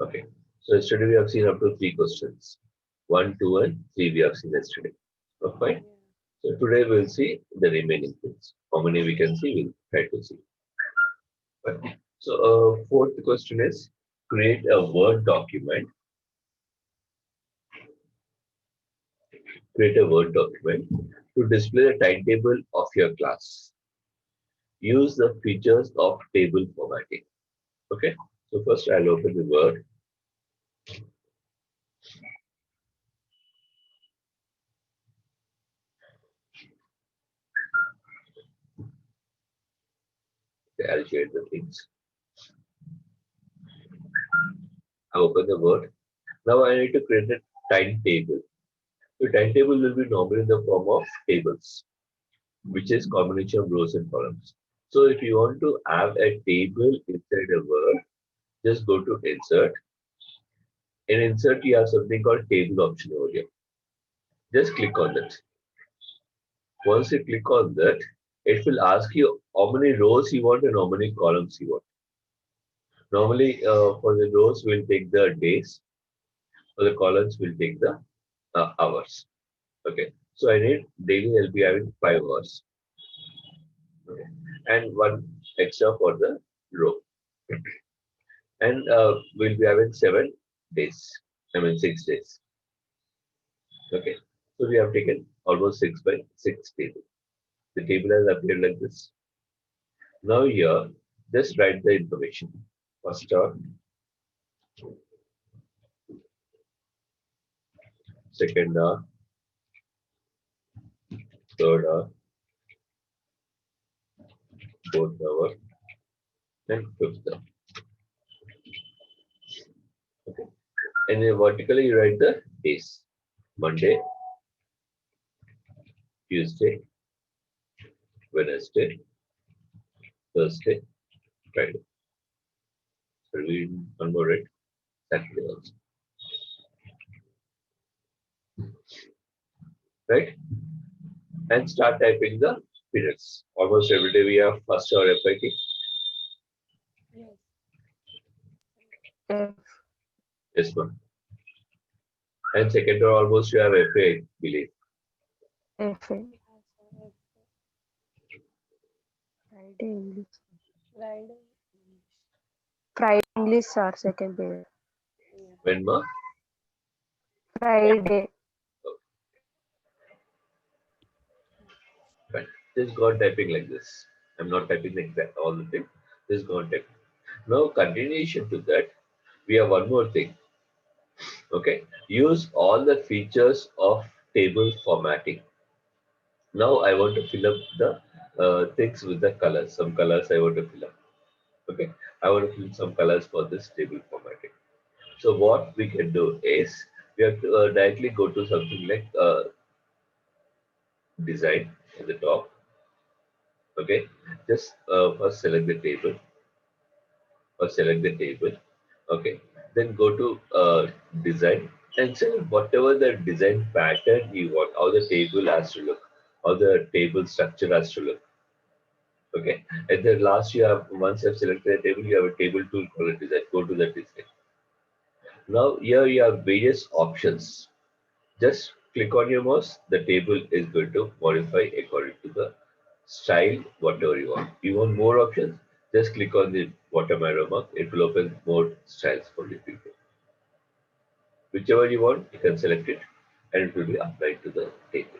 Okay. So yesterday we have seen up to 3 questions. 1, 2, and 3 we have seen yesterday. Okay. So today we'll see the remaining things. How many we can see, we'll try to see. Okay. So fourth question is create a Word document. Create a Word document to display the timetable of your class. Use the features of table formatting. Okay. So first I'll open the Word. Okay, I'll share the things. I open the Word. Now I need to create a timetable. The timetable will be normally in the form of tables, which is combination of rows and columns. So if you want to have a table inside a Word, just go to Insert. In Insert, you have something called Table option over here. Just click on that. Once you click on that, it will ask you how many rows you want and how many columns you want. Normally, for the rows, we'll take the days. For the columns, we'll take the hours. Okay. So I need daily, I'll be having 5 hours. Okay. And one extra for the row. And we'll be having 7 days. I mean 6 days. Okay. So we have taken almost 6 by 6 table. The table has appeared like this. Now here, just write the information. First hour, second hour, third hour, fourth hour, and fifth hour. Okay. And then vertically you write the days. Monday, Tuesday, Wednesday, Thursday, Friday. So we one more right? Saturday also. Right? And start typing the periods. Almost every day we have first hour FIT. F. Yes, ma'am. And second hour almost you have FA, I believe. F. Friday English. Friday English, sir. Second period. When ma? Friday. Right. Just go on typing like this. I'm not typing the exact all the thing. Just go on typing. Now, continuation to that, we have one more thing. Okay. Use all the features of table formatting. Now, I want to fill up the things with the colors. Some colors I want to fill up. Okay. I want to fill some colors for this table formatting. So, what we can do is we have to directly go to something like design at the top. Okay. Just first select the table. Or select the table. Okay, then go to design and select whatever the design pattern you want, how the table has to look, how the table structure has to look. Okay, and then last you have once you have selected a table, you have a table tool called design. Go to the design. Now here you have various options. Just click on your mouse. The table is going to modify according to the style, whatever you want. You want more options? Just click on the bottom arrow mark. It will open more styles for you people. Whichever you want, you can select it and it will be applied to the table.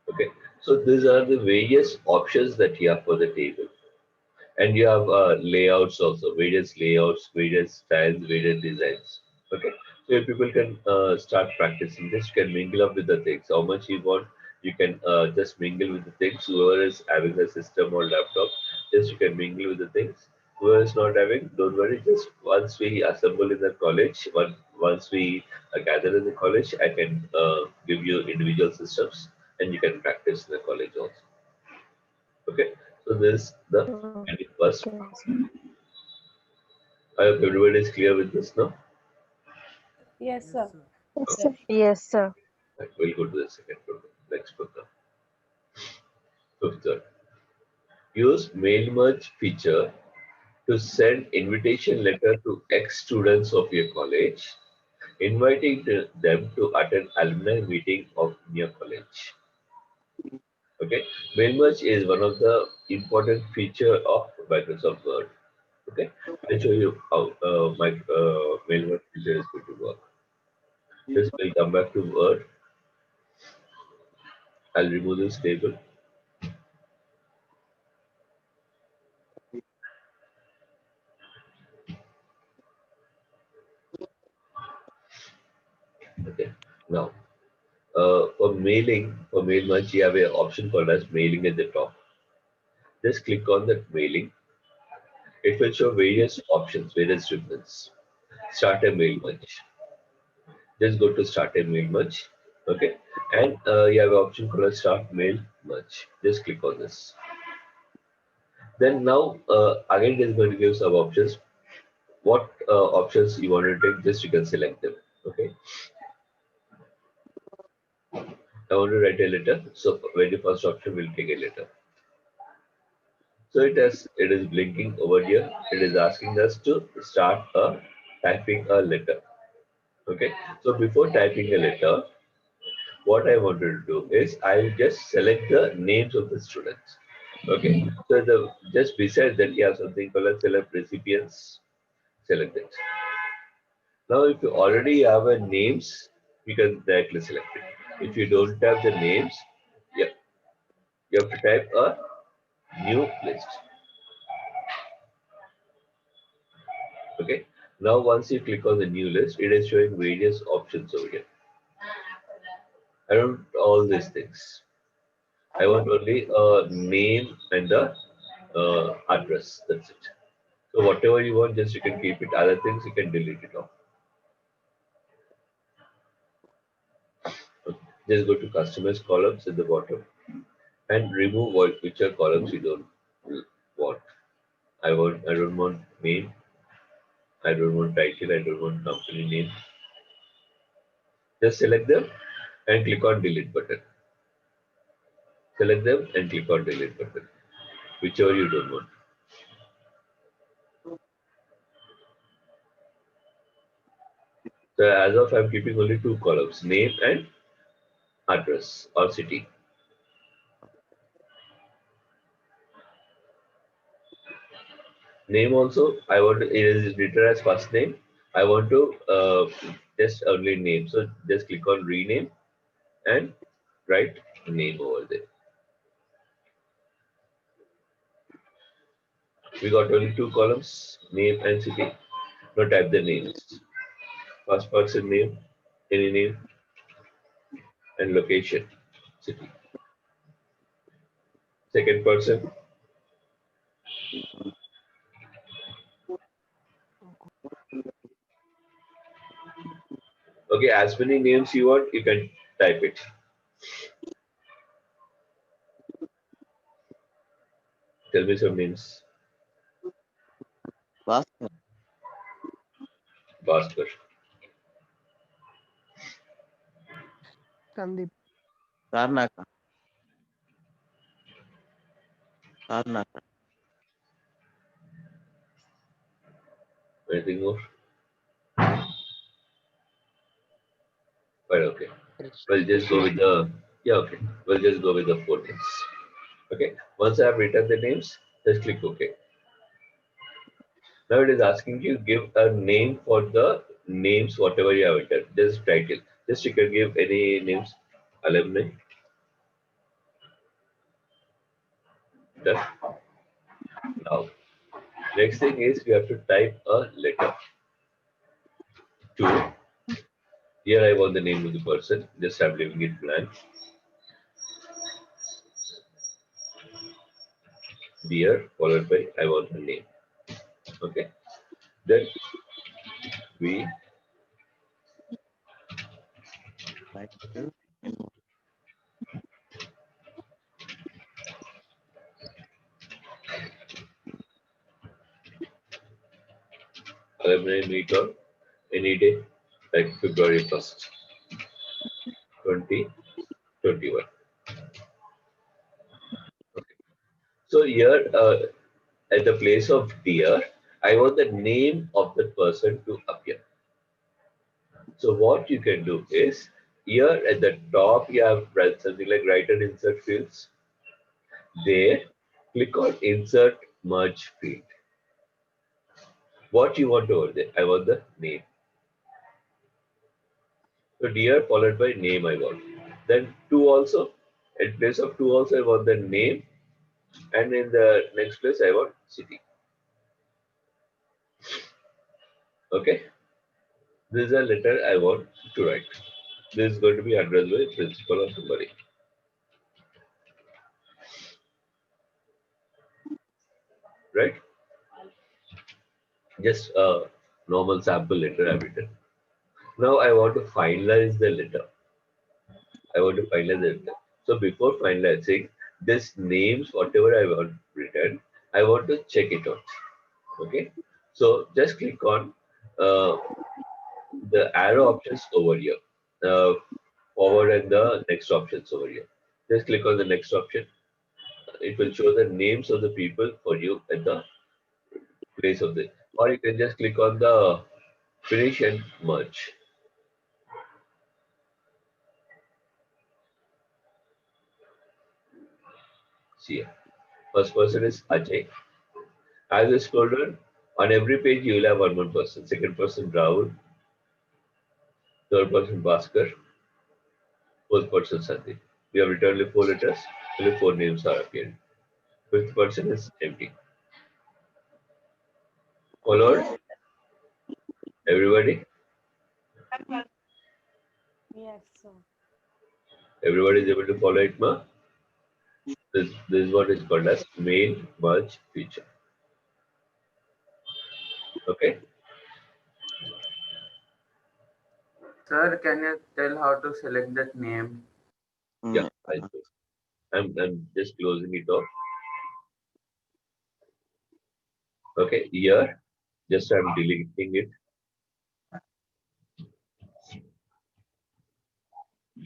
Okay. So these are the various options that you have for the table. And you have layouts also, various layouts, various styles, various designs. Okay. So if people can start practicing this, you can mingle up with the things. How much you want, you can just mingle with the things. Whoever is having a system or laptop, just you can mingle with the things. Whoever is not having, don't worry. Just once we assemble in the college, once we gather in the college, I can give you individual systems and you can practice in the college also. Okay. So this is the very first. Okay. I hope everybody is clear with this now. Yes, sir. Yes, sir. Yes, sir. Right, we'll go to the second program. Next program. Fifth one. Use mail merge feature to send invitation letter to ex-students of your college, inviting them to attend alumni meeting of your college. Okay, mail merge is one of the important feature of Microsoft Word. Okay, I'll show you how my mail merge feature is going to work. Just we'll come back to Word. I'll remove this table. Okay, now for mail merge, you have an option called as mailing at the top. Just click on that mailing. It will show various options, various ribbons. Start a mail merge. Just go to start a mail merge. Okay, and you have an option called as start mail merge. Just click on this. Then now again it is going to give some options. What options you want to take, just you can select them. Okay, I want to write a letter, so very first option will take a letter. So it is blinking over here. It is asking us to start typing a letter. Okay, so before typing a letter, what I want to do is I'll just select the names of the students. Okay, so the just beside that you have something called as select recipients. Select it. Now, if you already have a names, you can directly select it. If you don't have the names, yeah, you have to type a new list. Okay. Now, once you click on the new list, it is showing various options over here. I don't want all these things. I want only a name and the address. That's it. So whatever you want, just you can keep it. Other things you can delete it off. Okay. Just go to customize columns at the bottom and remove whichever columns you don't want. I don't want name. I don't want title. I don't want company name. Just select them and click on delete button. Select them and click on delete button. Whichever you don't want. So as of I'm keeping only two columns, name and address or city. Name also, I want to, it is written as first name. I want to just only name. So just click on rename and write name over there. We got only two columns, name and city. Now type the names. First person name, any name, and location, city. Second person, okay, as many names you want, you can type it. Tell me some names. Bhaskar, Bhaskar, Sandeep. Karnaka, Karnaka, anything more? Well, okay. We'll just go with the, yeah, okay. We'll just go with the four names. Okay. Once I have written the names, just click OK. Now it is asking you give a name for the names, whatever you have written. Just title. Just you can give any names. Alumni. Done. Now, next thing is we have to type a letter to. Here I want the name of the person. Just I'm leaving it blank. Dear followed by I want the name. Okay. Then we title, and alumni meet on any day like February 1st, 2021. Okay. So here at the place of dear, I want the name of the person to appear. So what you can do is, here at the top, you have something like write and insert fields. There, click on insert merge field. What you want over there? I want the name. So dear followed by name I want. Then two also. In place of two also I want the name. And in the next place I want city. Okay. This is a letter I want to write. This is going to be addressed by principal or somebody. Right? Just a normal sample letter I've written. Now I want to finalize the letter. I want to finalize the letter. So before finalizing this names, whatever I want written, I want to check it out. Okay. So just click on the arrow options over here. Forward and the next options over here. Just click on the next option. It will show the names of the people for you at the place of this. Or you can just click on the finish and merge. See here. First person is Ajay. As you scroll down, on every page you will have one more person. Second person Rahul. Third person Bhaskar. Fourth person Sandeep. We have written only four letters. Only four names are appearing. Fifth person is empty. Followed. Everybody. Yes, sir. Everybody is able to follow it, ma? This is what is called as main merge feature. Okay. Sir, can you tell how to select that name? Yeah, I'm just closing it off. Okay, here, just I'm deleting it.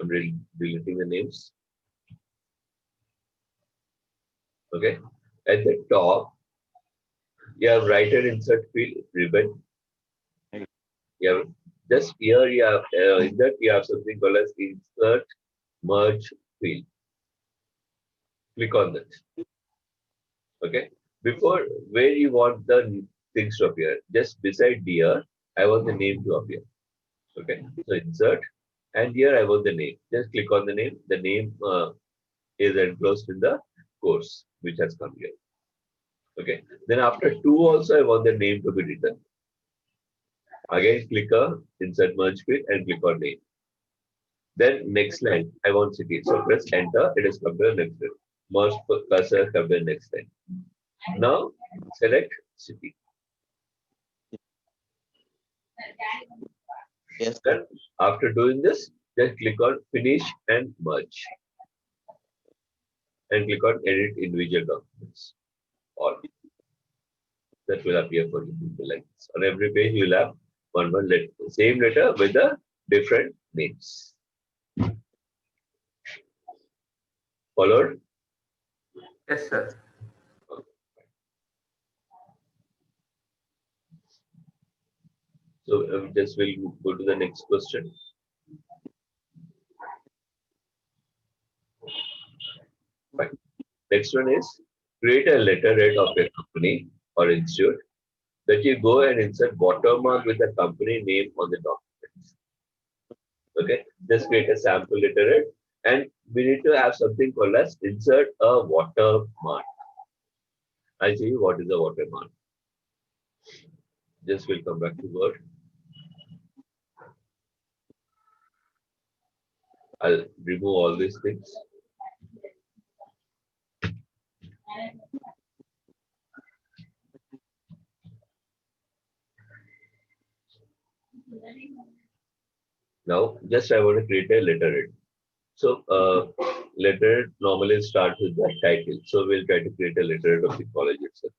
I'm deleting the names. Okay, at the top, you have write and insert field ribbon. You have just here you have in that you have something called as insert merge field. Click on that. Okay, before where you want the things to appear, just beside here, I want the name to appear. Okay, so insert, and here I want the name. Just click on the name. The name is enclosed in the course which has come here. Okay, then after two also I want the name to be written. Again, click on insert merge field and click on name. Then next line, I want city. So press enter. It is come to the next line. Merge cursor come to the next line. Now select city. Yes, Then after doing this, just click on finish and merge. And click on edit individual documents. All that will appear for you people like this. On every page you'll have one letter, same letter with the different names. Followed? Yes, sir. So just we'll go to the next question. Fine. Next one is create a letterhead of a company or institute that you go and insert watermark with the company name on the document. Okay, just create a sample letterhead, and we need to have something called as insert a watermark. I'll show you what is a watermark. Just we'll come back to Word. I'll remove all these things. Now, just I want to create a letterhead. So, letterhead normally starts with the title. So, we'll try to create a letterhead of the college itself.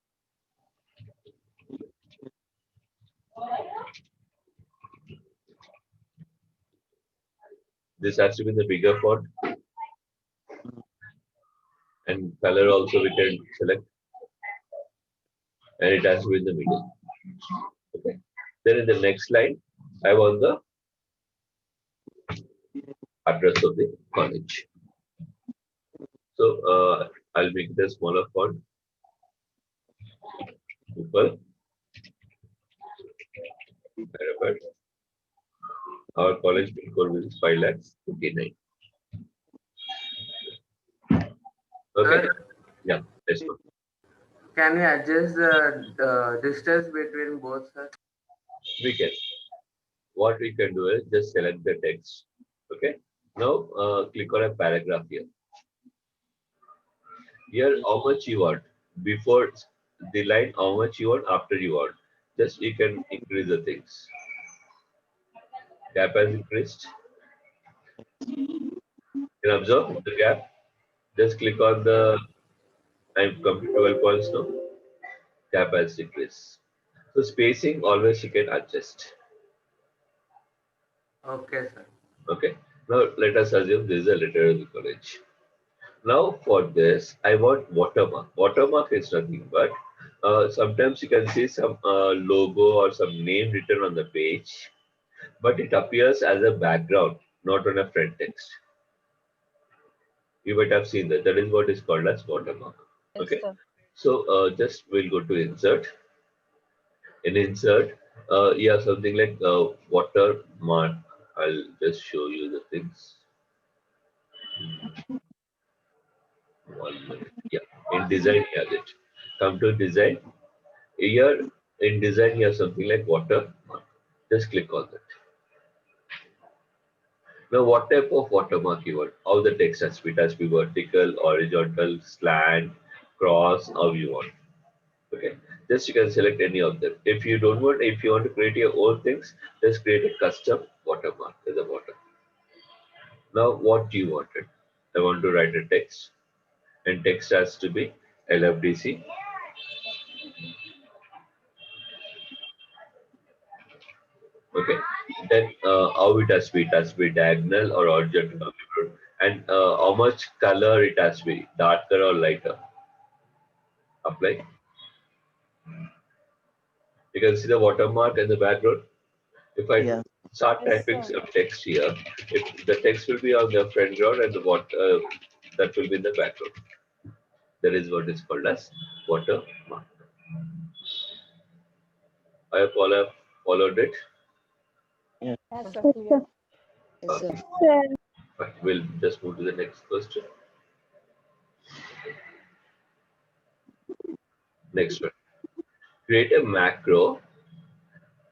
This has to be in the bigger font, and color also we can select, and it has to be in the middle. Then in the next line, I want the address of the college. So I'll make the smaller font. Super. Our college pin code is 5,59,000. Okay. Sir, Yeah. Let's go. can we adjust the distance between both, sir? We can. What we can do is just select the text. Okay. Now click on a paragraph here. Here, how much you want before the line, how much you want after you want. Just you can increase the things. Gap has increased. You can observe the gap. Just click on the. I've come to 12 points now. Gap has decreased. So spacing always you can adjust. Okay, sir. Okay. Now let us assume this is a literary college. Now for this, I want watermark. Watermark is nothing but sometimes you can see some logo or some name written on the page, but it appears as a background, not on a front text. You might have seen that. That is what is called as watermark. Yes, Okay. sir. So just we'll go to insert. In insert, you have something like watermark. I'll just show you the things. 1 minute. Yeah. In design, you have it. Come to design. Here in design, you have something like watermark. Just click on that. Now, what type of watermark you want? How the text has to be? It has to be vertical, horizontal, slant, cross, how you want. Okay. Just you can select any of them. If you don't want, if you want to create your own things, just create a custom watermark at the bottom. Now, what do you want it? I want to write a text, and text has to be LFDC. Okay. Then how it has to be? It has to be diagonal or horizontal, and how much color it has to be, darker or lighter. Apply. You can see the watermark in the background. If I Yeah. start Yes, typing sir. some text here, if the text will be on the front ground and the water that will be in the background. That is what is called as watermark. I have followed it. Yeah. Yes, sir. Yes, Clear. sir. Yes, sir. Fine. We'll just move to the next question. Next one. Create a macro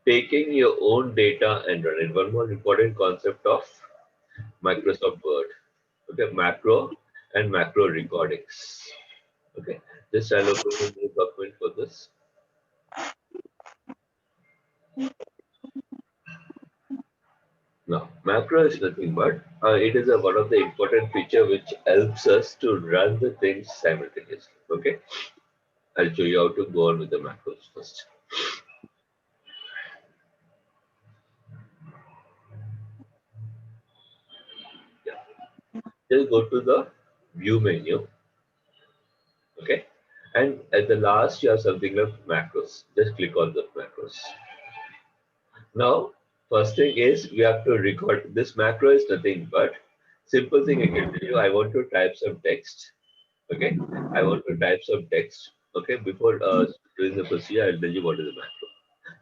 taking your own data and run it. One more important concept of Microsoft Word. Okay, macro and macro recordings. Okay, just I'll open the new document for this. Now, macro is nothing but it is one of the important feature which helps us to run the things simultaneously. Okay, I'll show you how to go on with the macros first. Yeah, just go to the view menu. Okay, and at the last you have something like macros. Just click on the macros. Now, first thing is we have to record. This macro is nothing but simple thing I can tell you. I want to type some text. Okay, I want to type some text. Okay, before doing the procedure, I'll tell you what is the macro.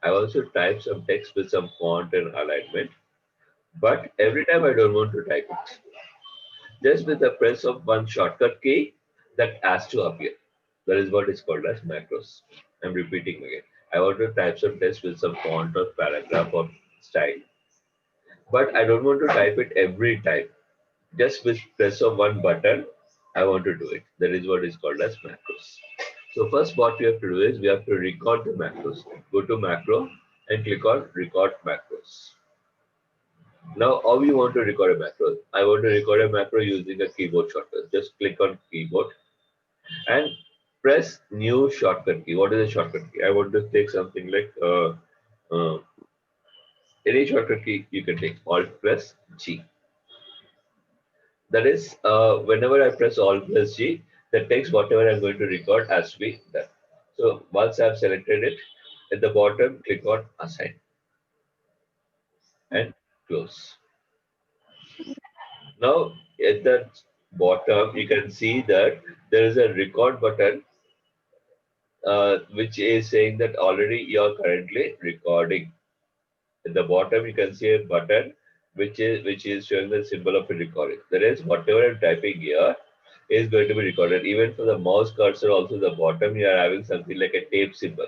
I also type some text with some font and alignment. But every time I don't want to type it, just with the press of one shortcut key, that has to appear. That is what is called as macros. I'm repeating again. I want to type some text with some font or paragraph or style, but I don't want to type it every time. Just with press of one button, I want to do it. That is what is called as macros. So first what we have to do is we have to record the macros. Go to macro and click on record macros. Now how you want to record a macro? I want to record a macro using a keyboard shortcut. Just click on keyboard and press new shortcut key. What is a shortcut key? I want to take something like uh, any shortcut key you can take. Alt press G. That is, whenever I press Alt plus G, the text, whatever I'm going to record, has to be done. So once I've selected it, at the bottom, click on Assign. and close. Now at the bottom, you can see that there is a record button which is saying that already you are currently recording. At the bottom, you can see a button which is showing the symbol of a recording. That is, whatever I'm typing here is going to be recorded. Even for the mouse cursor, also the bottom, you are having something like a tape symbol.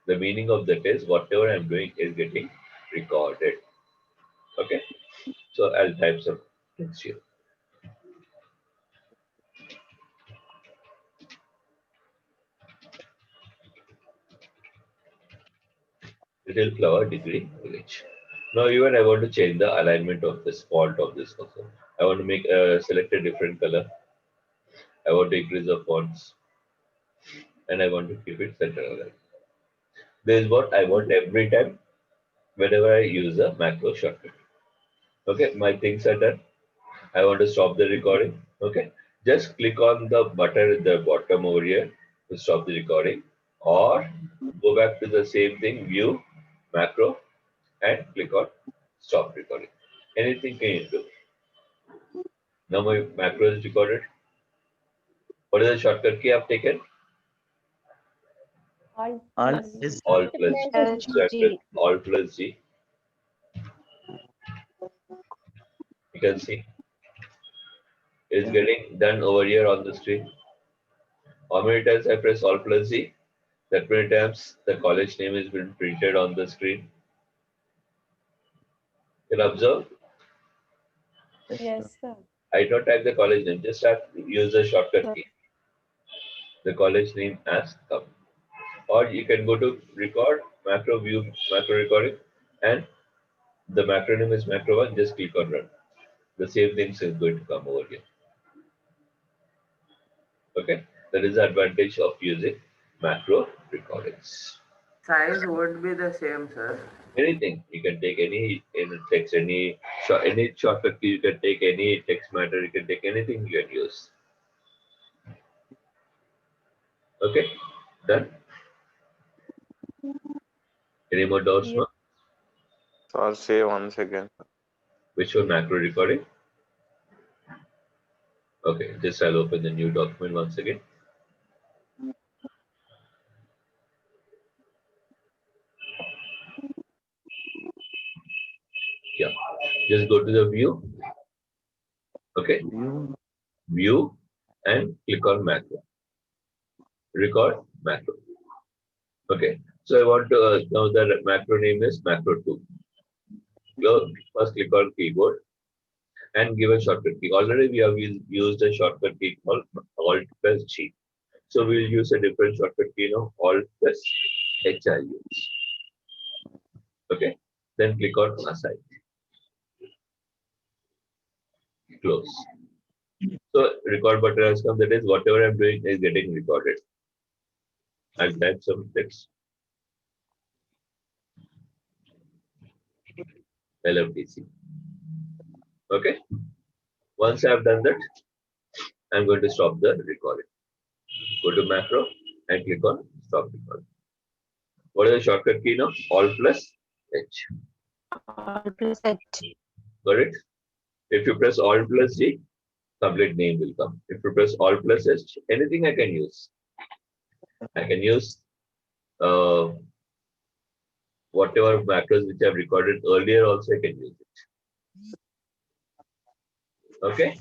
The meaning of that is whatever I'm doing is getting recorded. Okay, so I'll type some text here. Little flower degree village. Now even I want to change the alignment of this font of this also. I want to make select a different color. I want to increase the fonts and I want to keep it center aligned. This is what I want every time whenever I use a macro shortcut. Okay, my things are done. I want to stop the recording. Okay, just click on the button at the bottom over here to stop the recording, or go back to the same thing, view, macro, and click on stop recording. Anything can you do. Now my macro is recorded. What is the shortcut key I've taken? Alt Alt plus is Alt plus G. L So I G. click Alt plus G. You can see it's getting done over here on the screen. How many times I press Alt plus Z? That many times the college name has been printed on the screen. You can observe. yes, sir. I don't type the college name, just have to use the shortcut key. The college name has come. Or you can go to record, macro view, macro recording, and the macro name is macro one, just click on run. The same things is going to come over here. Okay, that is the advantage of using macro recordings. Size would be the same, sir. Anything you can take any text, any shortcut key, you can take any text matter, you can take anything you can use. Okay, done. Any more doubts, Yes, ma? So I'll say once again. Which one, macro recording? Okay, just I'll open the new document once again. Yeah, just go to the view. Okay, view and click on macro. Record macro. Okay, so I want to now the macro name is macro 2. First click on keyboard and give a shortcut key. Already we have used a shortcut key called Alt plus G. So we'll use a different shortcut key now, Alt plus H I'll use. Okay, then click on assign. Close. So record button has come, that is whatever I'm doing is getting recorded. I'll type some text. LFDC. Okay. Once I've done that, I'm going to stop the recording. Go to macro and click on stop recording. What is the shortcut key now? Alt plus H. Alt plus H. Got it? If you press Alt plus G, complete name will come. If you press Alt plus H, anything I can use. I can use whatever macros which I've recorded earlier also I can use it. Okay.